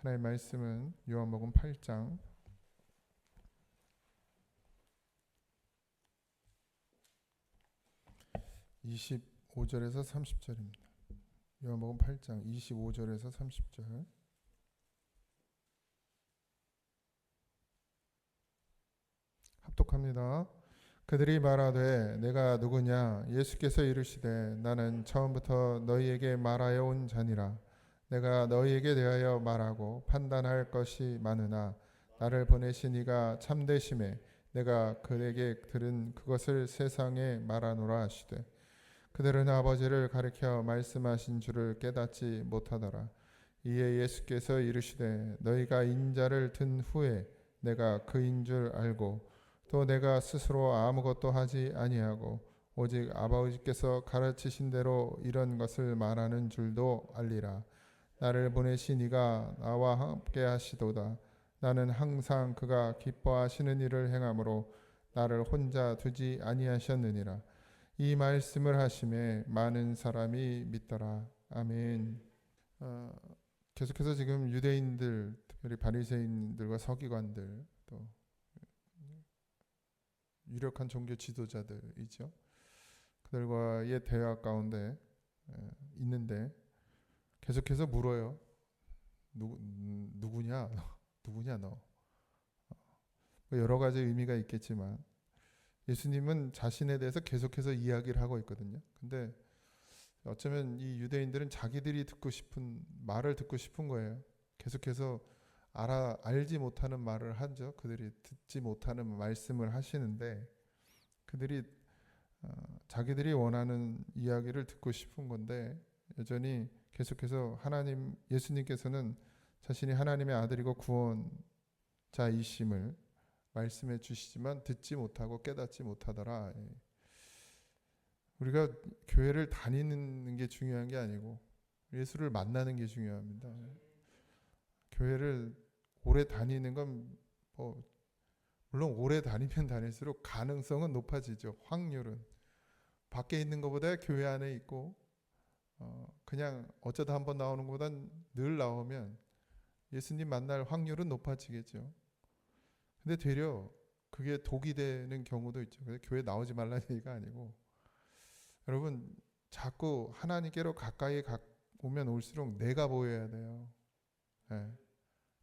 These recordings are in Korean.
하나님의 말씀은 요한복음 8장 25절에서 30절입니다. 요한복음 8장 25절에서 30절. 합독합니다. 그들이 말하되 내가 누구냐? 예수께서 이르시되 나는 처음부터 너희에게 말하여 온 자니라. 내가 너희에게 대하여 말하고 판단할 것이 많으나 나를 보내신 이가 참되심에 내가 그에게 들은 그것을 세상에 말하노라 하시되 그들은 아버지를 가리켜 말씀하신 줄을 깨닫지 못하더라. 이에 예수께서 이르시되 너희가 인자를 든 후에 내가 그인 줄 알고 또 내가 스스로 아무것도 하지 아니하고 오직 아버지께서 가르치신 대로 이런 것을 말하는 줄도 알리라. 나를 보내신 이가 나와 함께 하시도다. 나는 항상 그가 기뻐하시는 일을 행함으로 나를 혼자 두지 아니하셨느니라. 이 말씀을 하심에 많은 사람이 믿더라. 아멘. 계속해서 지금 유대인들, 특별히 바리새인들과 서기관들, 또 유력한 종교 지도자들이죠. 그들과의 대화 가운데 있는데 계속해서 물어요. 누구냐? 누구냐 너? 여러 가지 의미가 있겠지만 예수님은 자신에 대해서 계속해서 이야기를 하고 있거든요. 근데 어쩌면 이 유대인들은 자기들이 듣고 싶은 말을 듣고 싶은 거예요. 계속해서 알지 못하는 말을 하죠. 그들이 듣지 못하는 말씀을 하시는데 그들이 자기들이 원하는 이야기를 듣고 싶은 건데 여전히 계속해서 예수님께서는 자신이 하나님의 아들이고 구원자이심을 말씀해 주시지만 듣지 못하고 깨닫지 못하더라. 우리가 교회를 다니는 게 중요한 게 아니고 예수를 만나는 게 중요합니다. 교회를 오래 다니는 건 물론 오래 다니면 다닐수록 가능성은 높아지죠. 확률은 밖에 있는 것보다 교회 안에 있고 그냥 어쩌다 한번 나오는 것보단 늘 나오면 예수님 만날 확률은 높아지겠죠. 근데 되려 그게 독이 되는 경우도 있죠. 그래서 교회 나오지 말라는 얘기가 아니고 여러분 자꾸 하나님께로 가까이 오면 올수록 내가 보여야 돼요.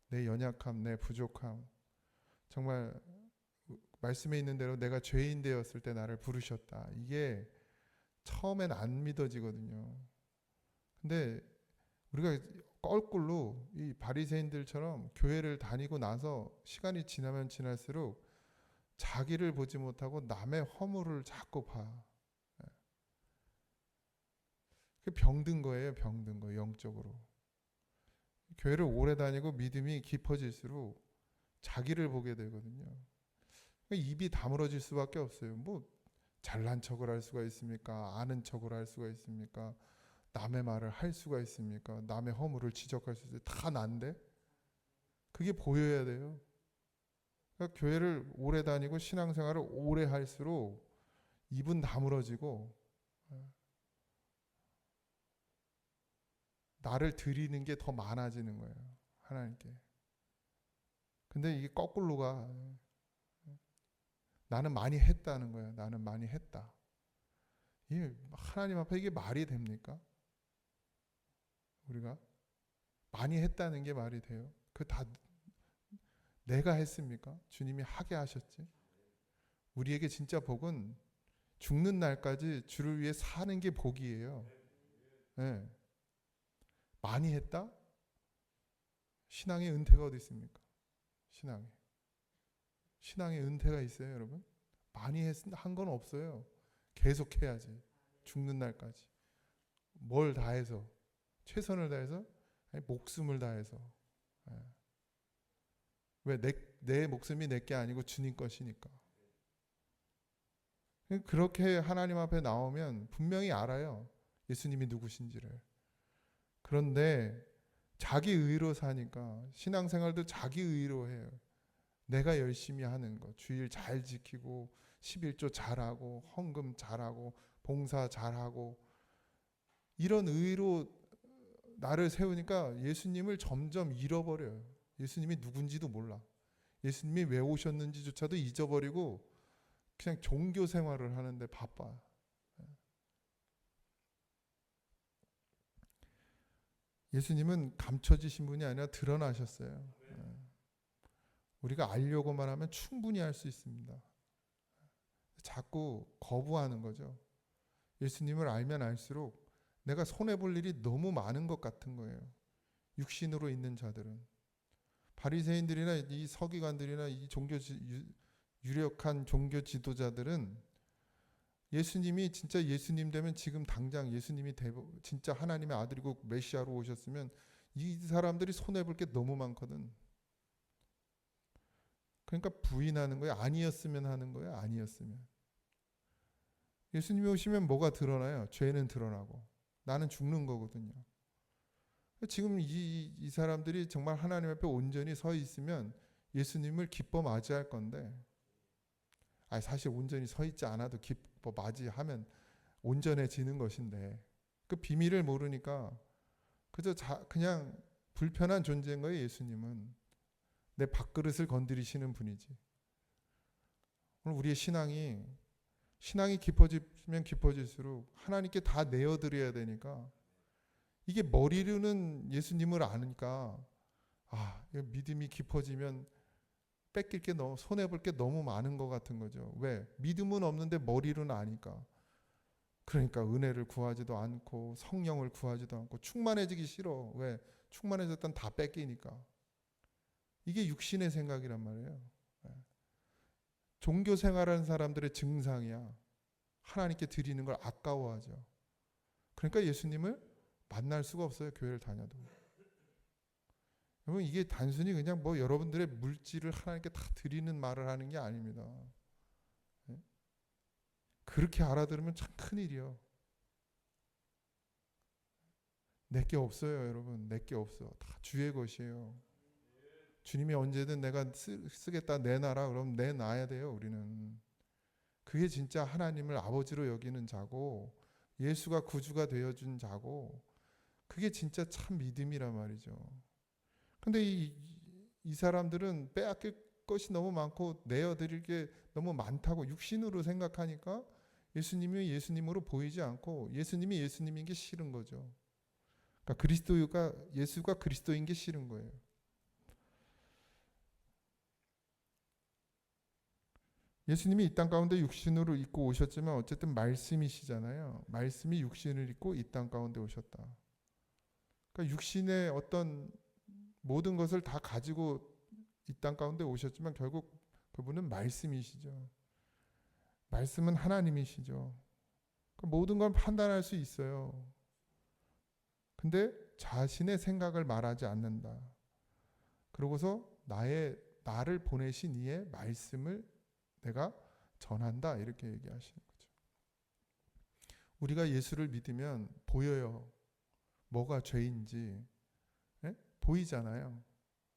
내 연약함, 내 부족함. 정말 말씀에 있는 대로 내가 죄인 되었을 때 나를 부르셨다. 이게 처음엔 안 믿어지거든요. 근데 우리가 거꾸로 이 바리새인들처럼 교회를 다니고 나서 시간이 지나면 지날수록 자기를 보지 못하고 남의 허물을 자꾸 봐. 병든 거예요. 병든 거 영적으로. 교회를 오래 다니고 믿음이 깊어질수록 자기를 보게 되거든요. 입이 다물어질 수밖에 없어요. 뭐 잘난 척을 할 수가 있습니까? 아는 척을 할 수가 있습니까? 남의 말을 할 수가 있습니까? 남의 허물을 지적할 수 있어요. 다 난데? 그게 보여야 돼요. 그러니까 교회를 오래 다니고 신앙생활을 오래 할수록 입은 다물어지고 나를 드리는 게 더 많아지는 거예요. 하나님께. 근데 이게 거꾸로가 나는 많이 했다는 거예요. 나는 많이 했다. 이게 하나님 앞에 이게 말이 됩니까? 우리가 많이 했다는 게 말이 돼요? 그 다 내가 했습니까? 주님이 하게 하셨지. 우리에게 진짜 복은 죽는 날까지 주를 위해 사는 게 복이에요. 네. 많이 했다? 신앙의 은퇴가 어디 있습니까? 신앙의 은퇴가 있어요, 여러분? 많이 한 건 없어요. 계속 해야지. 죽는 날까지. 뭘 다해서? 최선을 다해서? 아니, 목숨을 다해서. 왜? 내 목숨이 내게 아니고 주님 것이니까. 그렇게 하나님 앞에 나오면 분명히 알아요. 예수님이 누구신지를. 그런데 자기 의로 사니까 신앙생활도 자기 의로 해요. 내가 열심히 하는 거, 주일 잘 지키고 11조 잘하고 헌금 잘하고 봉사 잘하고 이런 의로 나를 세우니까 예수님을 점점 잃어버려요. 예수님이 누군지도 몰라. 예수님이 왜 오셨는지조차도 잊어버리고 그냥 종교 생활을 하는데 바빠. 예수님은 감춰지신 분이 아니라 드러나셨어요. 우리가 알려고만 하면 충분히 알 수 있습니다. 자꾸 거부하는 거죠. 예수님을 알면 알수록 내가 손해볼 일이 너무 많은 것 같은 거예요. 육신으로 있는 자들은. 바리새인들이나 이 서기관들이나 이 유력한 종교 지도자들은 예수님이 진짜 예수님 되면 지금 당장 예수님이 진짜 하나님의 아들이고 메시아로 오셨으면 이 사람들이 손해볼 게 너무 많거든. 그러니까 부인하는 거예요. 아니었으면 하는 거예요. 아니었으면. 예수님이 오시면 뭐가 드러나요? 죄는 드러나고 나는 죽는 거거든요. 지금 이 사람들이 정말 하나님 앞에 온전히 서 있으면 예수님을 기뻐 맞이할 건데, 사실 온전히 서 있지 않아도 기뻐 맞이하면 온전해지는 것인데 그 비밀을 모르니까 그저 그냥 불편한 존재인 거예요. 예수님은 내 밥그릇을 건드리시는 분이지. 오늘 우리의 신앙이 깊어지면 깊어질수록 하나님께 다 내어드려야 되니까, 이게 머리로는 예수님을 아니까 믿음이 깊어지면 뺏길 게 너무, 손해볼 게 너무 많은 것 같은 거죠. 왜? 믿음은 없는데 머리로는 아니까. 그러니까 은혜를 구하지도 않고 성령을 구하지도 않고 충만해지기 싫어. 왜? 충만해졌던 다 뺏기니까. 이게 육신의 생각이란 말이에요. 종교 생활하는 사람들의 증상이야. 하나님께 드리는 걸 아까워하죠. 그러니까 예수님을 만날 수가 없어요. 교회를 다녀도. 여러분, 이게 단순히 그냥 여러분들의 물질을 하나님께 다 드리는 말을 하는 게 아닙니다. 그렇게 알아들으면 참 큰일이요. 내게 없어요, 여러분. 내게 없어. 다 주의 것이에요. 주님이 언제든 내가 쓰겠다 내놔라 그럼 내놔야 돼요. 우리는. 그게 진짜 하나님을 아버지로 여기는 자고 예수가 구주가 되어준 자고, 그게 진짜 참 믿음이란 말이죠. 근데 이 사람들은 빼앗길 것이 너무 많고 내어드릴 게 너무 많다고 육신으로 생각하니까 예수님이 예수님으로 보이지 않고 예수님이 예수님인 게 싫은 거죠. 그러니까 예수가 그리스도인 게 싫은 거예요. 예수님이 이 땅 가운데 육신으로 입고 오셨지만 어쨌든 말씀이시잖아요. 말씀이 육신을 입고 이 땅 가운데 오셨다. 그러니까 육신의 어떤 모든 것을 다 가지고 이 땅 가운데 오셨지만 결국 그분은 말씀이시죠. 말씀은 하나님이시죠. 모든 걸 판단할 수 있어요. 근데 자신의 생각을 말하지 않는다. 그러고서 나를 보내신 이의 말씀을 내가 전한다. 이렇게 얘기하시는 거죠. 우리가 예수를 믿으면 보여요. 뭐가 죄인지. 보이잖아요.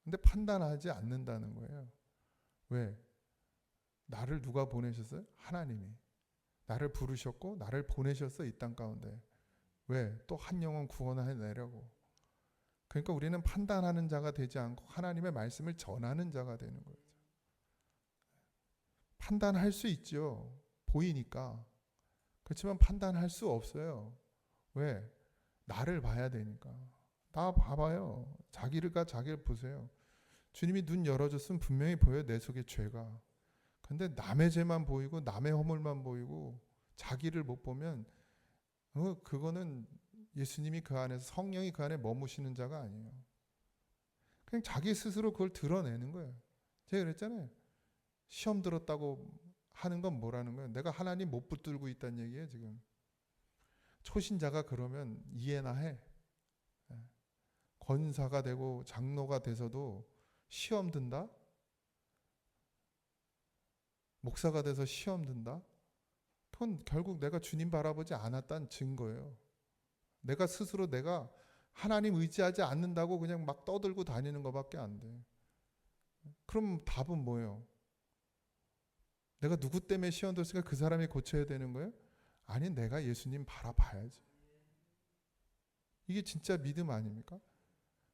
근데 판단하지 않는다는 거예요. 왜? 나를 누가 보내셨어요? 하나님이. 나를 부르셨고 나를 보내셨어, 이 땅 가운데. 왜? 또 한 영혼 구원해내려고. 그러니까 우리는 판단하는 자가 되지 않고 하나님의 말씀을 전하는 자가 되는 거죠. 판단할 수 있죠. 보이니까. 그렇지만 판단할 수 없어요. 왜? 나를 봐야 되니까. 나 봐봐요. 자기를 보세요. 주님이 눈 열어줬으면 분명히 보여요. 내 속에 죄가. 근데 남의 죄만 보이고 남의 허물만 보이고 자기를 못 보면 그거는 예수님이 그 안에서, 성령이 그 안에 머무시는 자가 아니에요. 그냥 자기 스스로 그걸 드러내는 거예요. 제가 그랬잖아요. 시험 들었다고 하는 건 뭐라는 거예요? 내가 하나님 못 붙들고 있다는 얘기예요, 지금. 초신자가 그러면 이해나 해. 권사가 되고 장로가 돼서도 시험 든다? 목사가 돼서 시험 든다? 그건 결국 내가 주님 바라보지 않았다는 증거예요. 내가 스스로 내가 하나님 의지하지 않는다고 그냥 막 떠들고 다니는 것밖에 안 돼. 그럼 답은 뭐예요? 내가 누구 때문에 시험 들었으니까 그 사람이 고쳐야 되는 거예요? 아니, 내가 예수님 바라봐야지. 이게 진짜 믿음 아닙니까?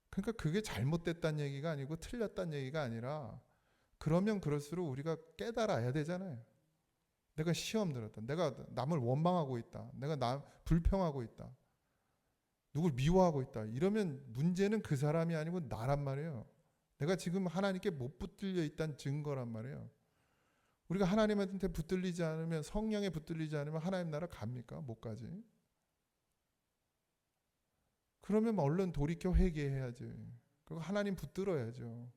그러니까 그게 잘못됐다는 얘기가 아니고 틀렸다는 얘기가 아니라, 그러면 그럴수록 우리가 깨달아야 되잖아요. 내가 시험 들었다. 내가 남을 원망하고 있다. 내가 남 불평하고 있다. 누굴 미워하고 있다. 이러면 문제는 그 사람이 아니고 나란 말이에요. 내가 지금 하나님께 못 붙들려 있다는 증거란 말이에요. 우리가 하나님한테 붙들리지 않으면, 성령에 붙들리지 않으면 하나님 나라 갑니까? 못 가지. 그러면 얼른 돌이켜 회개해야지. 그리고 하나님 붙들어야죠.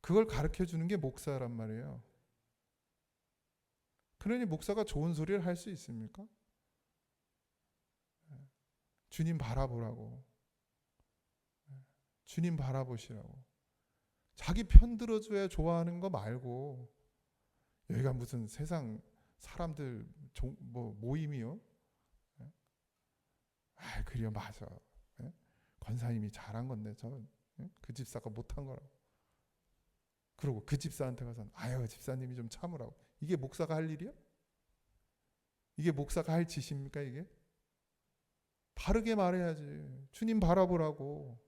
그걸 가르쳐 주는 게 목사란 말이에요. 그러니 목사가 좋은 소리를 할 수 있습니까? 주님 바라보라고. 주님 바라보시라고. 자기 편 들어줘야 좋아하는 거 말고, 여기가 무슨 세상 사람들 모임이요? 아, 그래요, 맞아. 권사님이 잘한 건데 그 집사가 못한 거라고. 그리고 그 집사한테 가서 아유, 집사님이 좀 참으라고. 이게 목사가 할 일이야? 이게 목사가 할 짓입니까? 이게? 바르게 말해야지. 주님 바라보라고.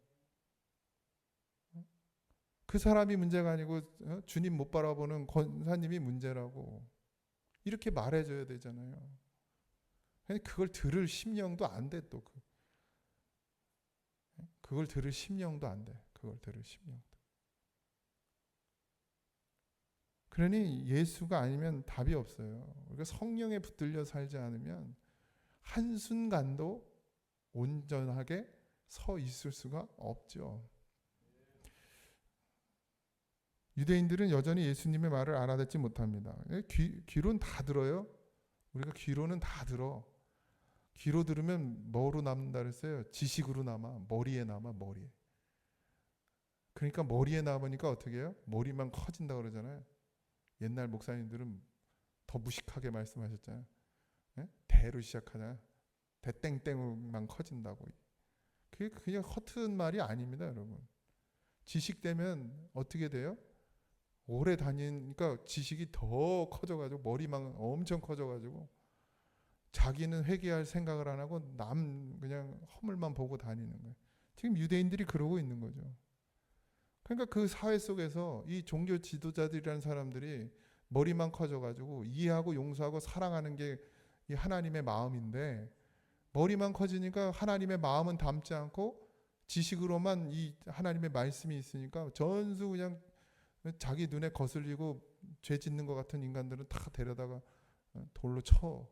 그 사람이 문제가 아니고 주님 못 바라보는 권사님이 문제라고. 이렇게 말해줘야 되잖아요. 그걸 들을 심령도 안 돼. 또 그걸 들을 심령도 안 돼. 그걸 들을 심령도. 그러니 예수가 아니면 답이 없어요. 우리가 성령에 붙들려 살지 않으면 한순간도 온전하게 서 있을 수가 없죠. 유대인들은 여전히 예수님의 말을 알아듣지 못합니다. 귀로는 다 들어요. 우리가 귀로는 다 들어. 귀로 들으면 뭐로 남는다 그랬어요? 지식으로 남아. 머리에 남아. 머리에. 그러니까 머리에 남으니까 어떻게 해요? 머리만 커진다 그러잖아요. 옛날 목사님들은 더 무식하게 말씀하셨잖아요. 대로 시작하잖아요. 대땡땡만 커진다고. 그게 그냥 허튼 말이 아닙니다, 여러분. 지식되면 어떻게 돼요? 오래 다니니까 지식이 더 커져가지고, 머리만 엄청 커져가지고, 자기는 회개할 생각을 안 하고 남 그냥 허물만 보고 다니는 거예요. 지금 유대인들이 그러고 있는 거죠. 그러니까 그 사회 속에서 이 종교 지도자들이라는 사람들이 머리만 커져가지고 이해하고 용서하고 사랑하는 게 이 하나님의 마음인데, 머리만 커지니까 하나님의 마음은 담지 않고 지식으로만 이 하나님의 말씀이 있으니까 전수 그냥 자기 눈에 거슬리고 죄 짓는 것 같은 인간들은 다 데려다가 돌로 쳐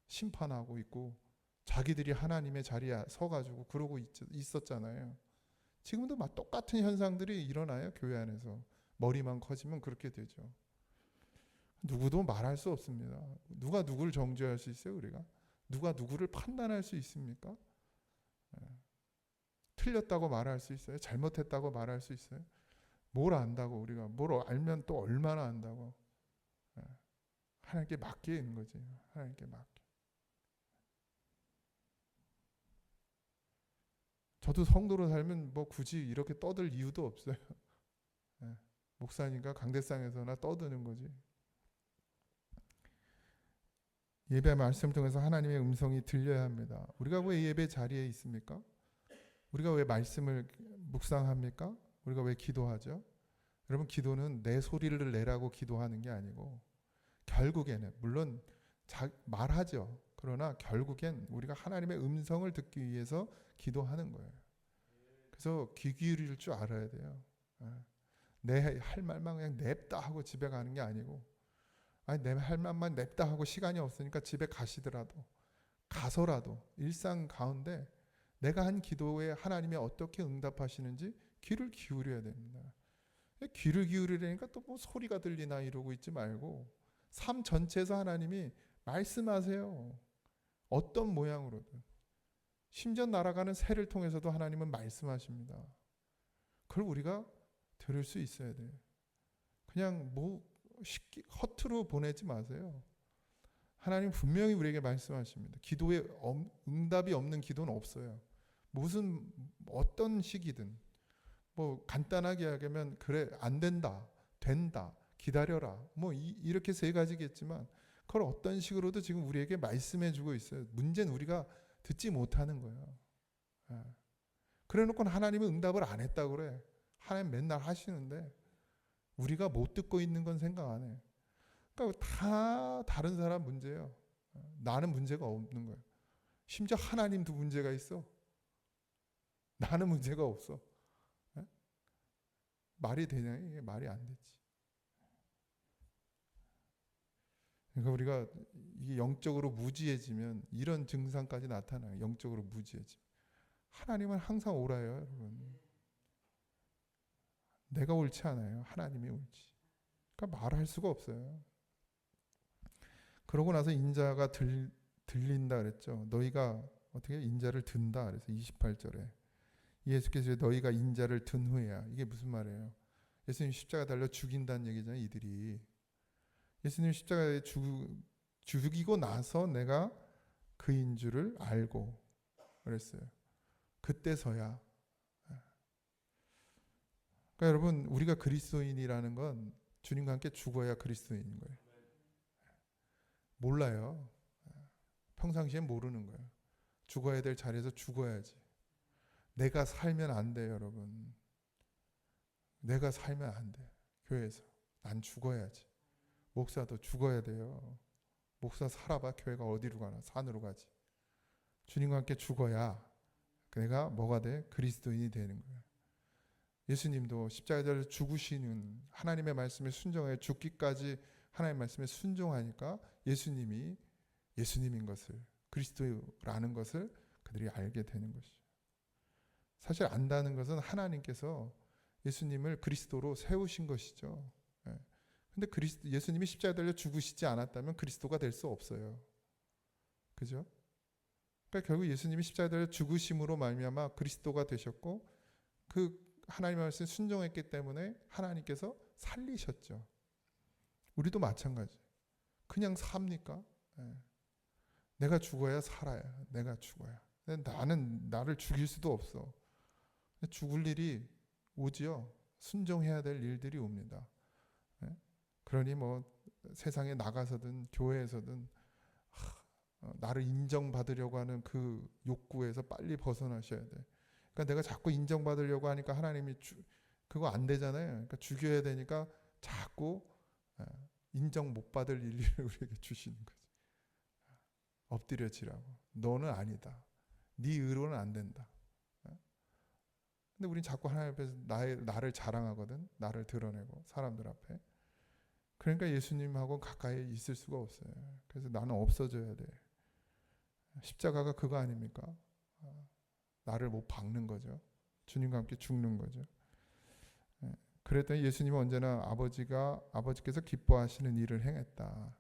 심판하고 있고, 자기들이 하나님의 자리에 서가지고 그러고 있었잖아요. 지금도 막 똑같은 현상들이 일어나요. 교회 안에서 머리만 커지면 그렇게 되죠. 누구도 말할 수 없습니다. 누가 누구를 정죄할 수 있어요? 우리가 누가 누구를 판단할 수 있습니까? 틀렸다고 말할 수 있어요? 잘못했다고 말할 수 있어요? 뭘 안다고, 우리가 뭘 알면 또 얼마나 안다고. 하나님께 맡겨 있는 거지. 하나님께 맡겨. 저도 성도로 살면 뭐 굳이 이렇게 떠들 이유도 없어요. 목사니까 강대상에서나 떠드는 거지. 예배 말씀을 통해서 하나님의 음성이 들려야 합니다. 우리가 왜 예배 자리에 있습니까? 우리가 왜 말씀을 묵상합니까? 우리가 왜 기도하죠? 여러분, 기도는 내 소리를 내라고 기도하는 게 아니고, 결국에는 물론 말하죠. 그러나 결국엔 우리가 하나님의 음성을 듣기 위해서 기도하는 거예요. 그래서 귀 기울일 줄 알아야 돼요. 내 할 말만 그냥 냅다 하고 집에 가는 게 아니고, 아니 내 할 말만 냅다 하고 시간이 없으니까 집에 가서라도 일상 가운데 내가 한 기도에 하나님이 어떻게 응답하시는지 귀를 기울여야 됩니다. 귀를 기울이려니까 또 뭐 소리가 들리나 이러고 있지 말고, 삶 전체에서 하나님이 말씀하세요. 어떤 모양으로든. 심지어 날아가는 새를 통해서도 하나님은 말씀하십니다. 그걸 우리가 들을 수 있어야 돼요. 그냥 뭐 허투루 보내지 마세요. 하나님 분명히 우리에게 말씀하십니다. 기도에 응답이 없는 기도는 없어요. 무슨 어떤 시기든 뭐 간단하게 하면 그래 안 된다, 된다, 기다려라 뭐 이렇게 세 가지겠지만, 그걸 어떤 식으로도 지금 우리에게 말씀해 주고 있어요. 문제는 우리가 듣지 못하는 거예요. 예. 그래놓고 하나님은 응답을 안 했다고 그래. 하나님 맨날 하시는데 우리가 못 듣고 있는 건 생각 안 해. 그러니까 다 다른 사람 문제예요. 나는 문제가 없는 거예요. 심지어 하나님도 문제가 있어. 나는 문제가 없어. 예? 말이 되냐? 이게 말이 안 되지. 그러니까 우리가 이게 영적으로 무지해지면 이런 증상까지 나타나요. 영적으로 무지해지면. 하나님은 항상 옳아요, 여러분. 내가 옳지 않아요. 하나님이 옳지. 그러니까 말할 수가 없어요. 그러고 나서 인자가 들린다 그랬죠. 너희가 어떻게 인자를 든다 그래서 28절에 예수께서 너희가 인자를 든 후에야. 이게 무슨 말이에요? 예수님 십자가 달려 죽인다는 얘기잖아요. 이들이. 예수님 십자가에 죽이고 나서 내가 그인 줄을 알고 그랬어요. 그때서야. 그러니까 여러분 우리가 그리스도인이라는 건 주님과 함께 죽어야 그리스도인인 거예요. 몰라요. 평상시엔 모르는 거예요. 죽어야 될 자리에서 죽어야지. 내가 살면 안 돼요, 여러분. 내가 살면 안 돼. 교회에서. 난 죽어야지. 목사도 죽어야 돼요. 목사 살아봐 교회가 어디로 가나? 산으로 가지. 주님과 함께 죽어야 내가 뭐가 돼? 그리스도인이 되는 거예요. 예수님도 십자가에서 죽으시는 하나님의 말씀에 순종해 죽기까지 하나님의 말씀에 순종하니까 예수님인 것을 그리스도라는 것을 그들이 알게 되는 것이죠. 사실 안다는 것은 하나님께서 예수님을 그리스도로 세우신 것이죠. 근데 예수님이 십자가에 달려 죽으시지 않았다면 그리스도가 될 수 없어요. 그죠? 그러니까 결국 예수님이 십자가에 달려 죽으심으로 말미암아 그리스도가 되셨고 그 하나님의 말씀에 순종했기 때문에 하나님께서 살리셨죠. 우리도 마찬가지. 그냥 삽니까? 내가 죽어야 살아야. 내가 죽어야. 나는 나를 죽일 수도 없어. 죽을 일이 오지요. 순종해야 될 일들이 옵니다. 그러니 뭐 세상에 나가서든 교회에서든 나를 인정받으려고 하는 그 욕구에서 빨리 벗어나셔야 돼. 그러니까 내가 자꾸 인정받으려고 하니까 하나님이 그거 안 되잖아요. 그러니까 죽여야 되니까 자꾸 인정 못 받을 일을 우리에게 주시는 거지. 엎드려지라고. 너는 아니다. 네 의로는 안 된다. 근데 우린 자꾸 하나님 앞에서 나를 자랑하거든. 나를 드러내고 사람들 앞에. 그러니까 예수님하고 가까이 있을 수가 없어요. 그래서 나는 없어져야 돼. 십자가가 그거 아닙니까? 나를 못 박는 거죠. 주님과 함께 죽는 거죠. 그랬더니 예수님은 언제나 아버지께서 기뻐하시는 일을 행했다.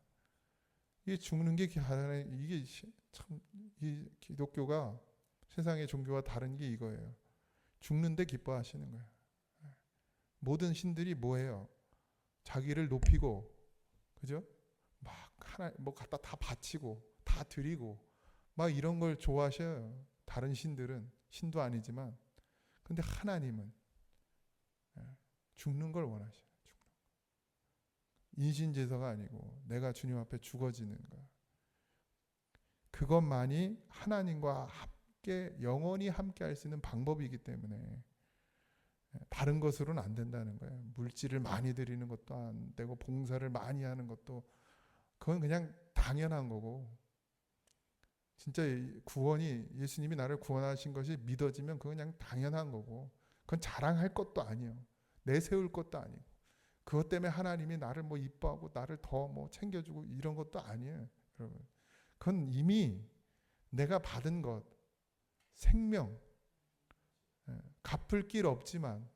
이게 죽는 게 이게 참 이 기독교가 세상의 종교와 다른 게 이거예요. 죽는데 기뻐하시는 거예요. 모든 신들이 뭐예요? 자기를 높이고, 그죠? 막 하나 뭐 갖다 다 바치고, 다 드리고, 막 이런 걸 좋아하셔요. 다른 신들은 신도 아니지만, 근데 하나님은 죽는 걸 원하셔요. 인신제사가 아니고 내가 주님 앞에 죽어지는 거. 그것만이 하나님과 함께 영원히 함께 할 수 있는 방법이기 때문에 다른 것으로는 안 된다는 거예요. 물질을 많이 드리는 것도 안 되고 봉사를 많이 하는 것도 그건 그냥 당연한 거고 진짜 구원이 예수님이 나를 구원하신 것이 믿어지면 그건 그냥 당연한 거고 그건 자랑할 것도 아니에요. 내세울 것도 아니고 그것 때문에 하나님이 나를 뭐 이뻐하고 나를 더 뭐 챙겨주고 이런 것도 아니에요. 여러분 그건 이미 내가 받은 것 생명 갚을 길 없지만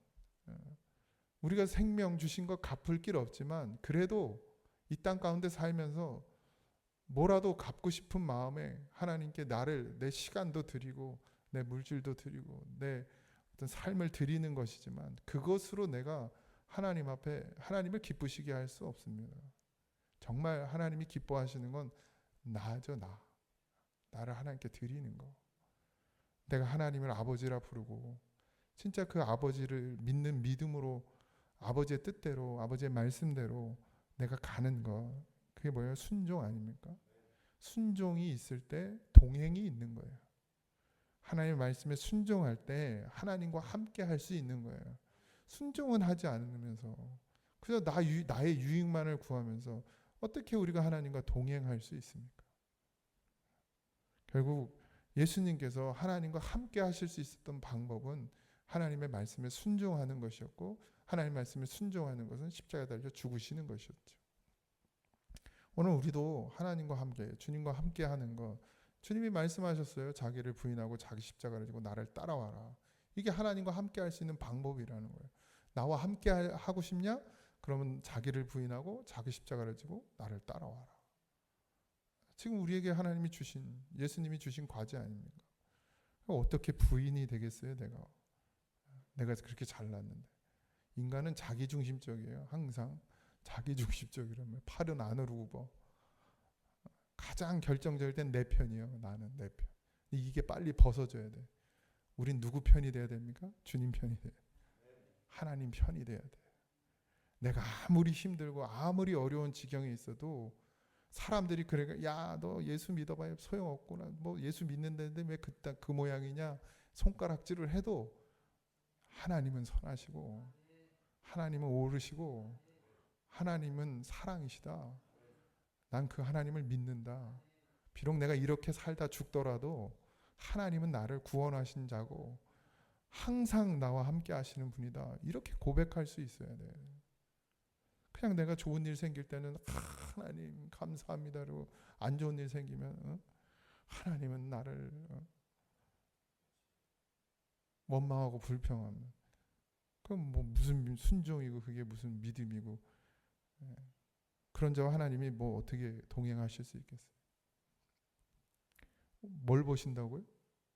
우리가 생명 주신 것 갚을 길 없지만 그래도 이 땅 가운데 살면서 뭐라도 갚고 싶은 마음에 하나님께 내 시간도 드리고 내 물질도 드리고 내 어떤 삶을 드리는 것이지만 그것으로 내가 하나님 앞에 하나님을 기쁘시게 할 수 없습니다. 정말 하나님이 기뻐하시는 건 나죠. 나를 하나님께 드리는 거. 내가 하나님을 아버지라 부르고 진짜 그 아버지를 믿는 믿음으로 아버지의 뜻대로 아버지의 말씀대로 내가 가는 거 그게 뭐예요? 순종 아닙니까? 순종이 있을 때 동행이 있는 거예요. 하나님의 말씀에 순종할 때 하나님과 함께 할 수 있는 거예요. 순종은 하지 않으면서 그저 나의 유익만을 구하면서 어떻게 우리가 하나님과 동행할 수 있습니까? 결국 예수님께서 하나님과 함께 하실 수 있었던 방법은 하나님의 말씀에 순종하는 것이었고, 하나님의 말씀에 순종하는 것은 십자가에 달려 죽으시는 것이었죠. 오늘 우리도 하나님과 함께, 주님과 함께 하는 것, 주님이 말씀하셨어요. 자기를 부인하고 자기 십자가를 지고 나를 따라와라. 이게 하나님과 함께 할 수 있는 방법이라는 거예요. 나와 함께 하고 싶냐? 그러면 자기를 부인하고 자기 십자가를 지고 나를 따라와라. 지금 우리에게 하나님이 주신, 예수님이 주신 과제 아닙니까? 어떻게 부인이 되겠어요? 내가 그렇게 잘났는데. 인간은 자기중심적이에요. 항상 자기중심적이라면 팔은 안으로 굽어. 가장 결정적일 땐 내 편이요. 나는 내 편. 이게 빨리 벗어져야 돼. 우린 누구 편이 돼야 됩니까? 주님 편이 돼야 돼. 하나님 편이 돼야 돼. 내가 아무리 힘들고 아무리 어려운 지경에 있어도 사람들이 그래, 야, 너 예수 믿어봐야 소용없구나. 뭐 예수 믿는다는데 왜 그 모양이냐? 손가락질을 해도 하나님은 선하시고, 하나님은 오르시고, 하나님은 사랑이시다. 난 그 하나님을 믿는다. 비록 내가 이렇게 살다 죽더라도 하나님은 나를 구원하신 자고 항상 나와 함께 하시는 분이다. 이렇게 고백할 수 있어야 돼. 그냥 내가 좋은 일 생길 때는 하나님 감사합니다. 그리고 안 좋은 일 생기면 하나님은 나를 원망하고 불평하면, 그럼 뭐 무슨 순종이고 그게 무슨 믿음이고, 그런 자와 하나님이 뭐 어떻게 동행하실 수 있겠어요? 뭘 보신다고요?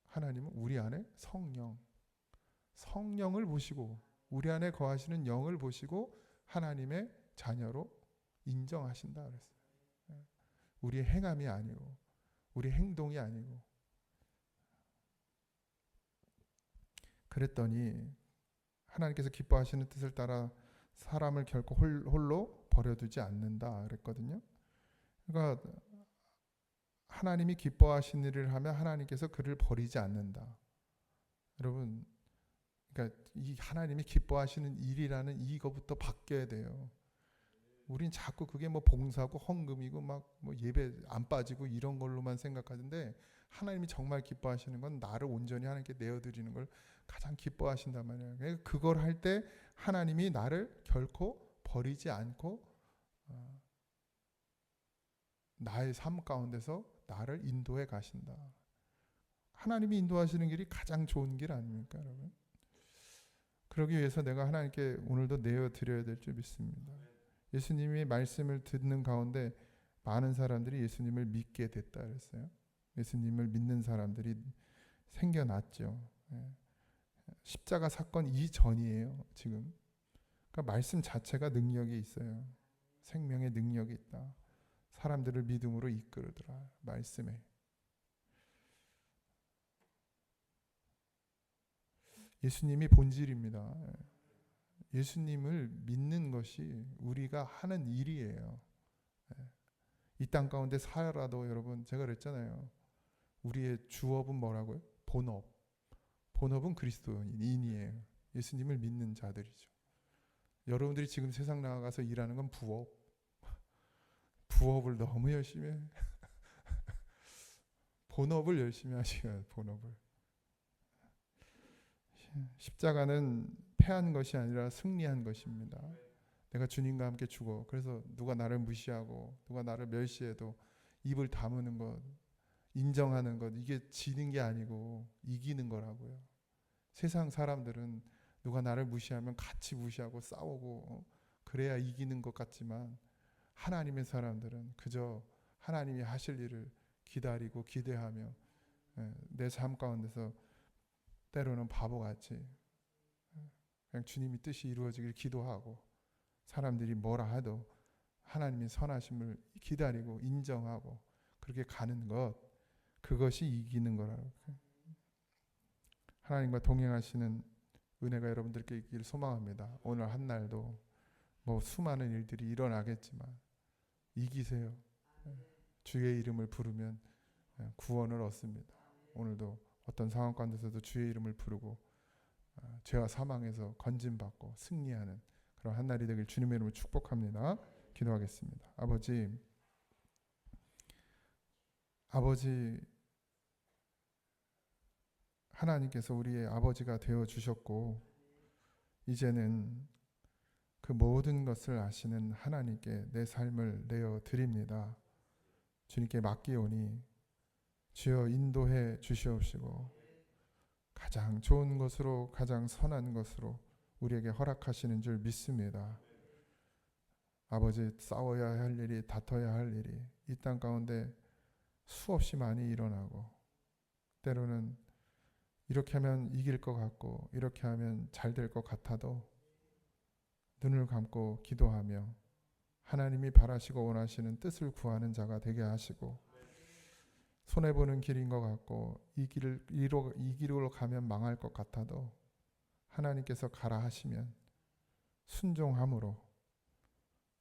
하나님은 우리 안에 성령을 보시고, 우리 안에 거하시는 영을 보시고 하나님의 자녀로 인정하신다 그랬어요. 우리의 행함이 아니고, 우리 행동이 아니고. 그랬더니 하나님께서 기뻐하시는 뜻을 따라 사람을 결코 홀로 버려두지 않는다 그랬거든요. 그러니까 하나님이 기뻐하시는 일을 하면 하나님께서 그를 버리지 않는다. 여러분, 그러니까 이 하나님이 기뻐하시는 일이라는 이거부터 바뀌어야 돼요. 우린 자꾸 그게 뭐 봉사고 헌금이고 막 뭐 예배 안 빠지고 이런 걸로만 생각하는데, 하나님이 정말 기뻐하시는 건 나를 온전히 하나님께 내어드리는 걸 가장 기뻐하신단 말이에요. 그러니까 그걸 할 때 하나님이 나를 결코 버리지 않고 나의 삶 가운데서 나를 인도해 가신다. 하나님이 인도하시는 길이 가장 좋은 길 아닙니까, 여러분? 그러기 위해서 내가 하나님께 오늘도 내어드려야 될 줄 믿습니다. 예수님이 말씀을 듣는 가운데 많은 사람들이 예수님을 믿게 됐다 그랬어요. 예수님을 믿는 사람들이 생겨났죠. 십자가 사건 이전이에요, 지금. 그러니까 말씀 자체가 능력이 있어요. 생명의 능력이 있다. 사람들을 믿음으로 이끌더라, 말씀에. 예수님이 본질입니다. 예수님을 믿는 것이 우리가 하는 일이에요. 이 땅 가운데 살아도, 여러분, 제가 그랬잖아요. 우리의 주업은 뭐라고요? 본업. 본업은 그리스도인이에요. 예수님을 믿는 자들이죠. 여러분들이 지금 세상 나가서 일하는 건 부업. 부업을 너무 열심히 해. 본업을 열심히 하시고요. 본업을. 십자가는 패한 것이 아니라 승리한 것입니다. 내가 주님과 함께 죽어. 그래서 누가 나를 무시하고 누가 나를 멸시해도 입을 다무는 것, 인정하는 것, 이게 지는 게 아니고 이기는 거라고요. 세상 사람들은 누가 나를 무시하면 같이 무시하고 싸우고 그래야 이기는 것 같지만, 하나님의 사람들은 그저 하나님이 하실 일을 기다리고 기대하며 내 삶 가운데서 때로는 바보같이 그냥 주님이 뜻이 이루어지길 기도하고, 사람들이 뭐라 해도 하나님의 선하심을 기다리고 인정하고 그렇게 가는 것, 그것이 이기는 거라고. 하나님과 동행하시는 은혜가 여러분들께 있기를 소망합니다. 오늘 한 날도 뭐 수많은 일들이 일어나겠지만 이기세요. 주의 이름을 부르면 구원을 얻습니다. 오늘도 어떤 상황 가운데서도 주의 이름을 부르고 죄와 사망에서 건진받고 승리하는 그런 한 날이 되길 주님의 이름으로 축복합니다. 기도하겠습니다. 아버지 하나님께서 우리의 아버지가 되어 주셨고 이제는 그 모든 것을 아시는 하나님께 내 삶을 내어 드립니다. 주님께 맡기오니 주여 인도해 주시옵시고 가장 좋은 것으로 가장 선한 것으로 우리에게 허락하시는 줄 믿습니다. 아버지 싸워야 할 일이 다퉈야 할 일이 이 땅 가운데 수없이 많이 일어나고 때로는 이렇게 하면 이길 것 같고 이렇게 하면 잘 될 것 같아도 눈을 감고 기도하며 하나님이 바라시고 원하시는 뜻을 구하는 자가 되게 하시고 손해보는 길인 것 같고 이 길로 가면 망할 것 같아도 하나님께서 가라 하시면 순종함으로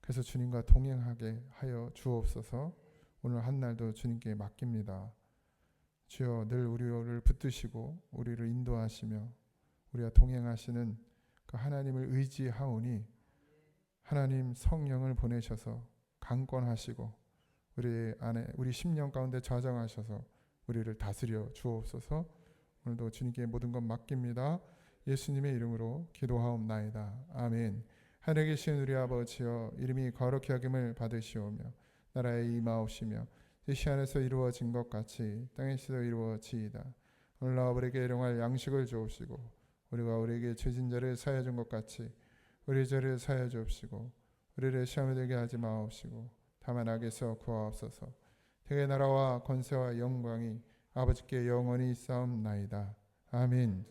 그래서 주님과 동행하게 하여 주옵소서. 오늘 한 날도 주님께 맡깁니다. 주여 늘 우리를 붙드시고 우리를 인도하시며 우리와 동행하시는 그 하나님을 의지하오니 하나님 성령을 보내셔서 강권하시고 우리 심령 가운데 좌정하셔서 우리를 다스려 주옵소서. 오늘도 주님께 모든 것 맡깁니다. 예수님의 이름으로 기도하옵나이다. 아멘. 하늘에 계신 우리 아버지여 이름이 거룩히 여김을 받으시오며 나라에 임하옵시며 이 시간에서 이루어진 것 같이 땅에서도 이루어지이다. 오늘 우리에게 일용할 양식을 주옵시고 우리가 우리에게 죄진 자를 사하여 준 것 같이 우리 죄를 사하여 주옵시고 우리를 시험에 들게 하지 마옵시고 다만 악에서 구하옵소서. 대개 나라와 권세와 영광이 아버지께 영원히 있사옵나이다. 아멘.